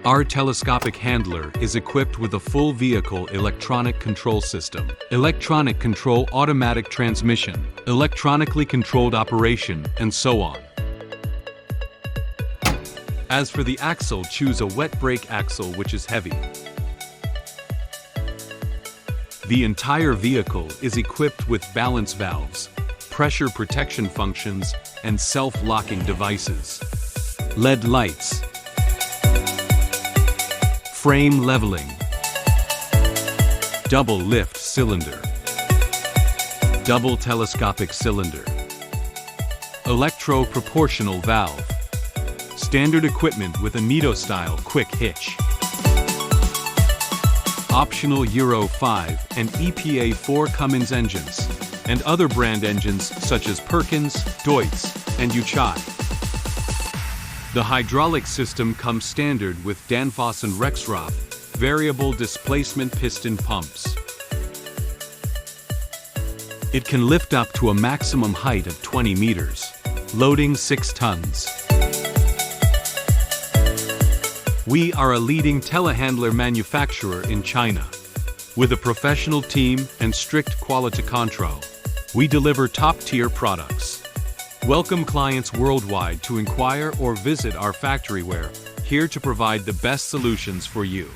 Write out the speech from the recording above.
Our telescopic handler is equipped with a full vehicle electronic control system, electronic control automatic transmission, electronically controlled operation, and so on. As for the axle, choose a wet brake axle which is heavy. The entire vehicle is equipped with balance valves, pressure protection functions, and self-locking devices. LED lights, frame leveling, double lift cylinder, double telescopic cylinder, electro-proportional valve, standard equipment with a Nito-style quick hitch, optional Euro 5 and EPA4 Cummins engines, and other brand engines such as Perkins, Deutz, and Yuchai. The hydraulic system comes standard with Danfoss and Rexroth variable displacement piston pumps. It can lift up to a maximum height of 20 meters, loading 6 tons. We are a leading telehandler manufacturer in China. With a professional team and strict quality control, we deliver top-tier products. Welcome clients worldwide to inquire or visit our factory. We're here to provide the best solutions for you.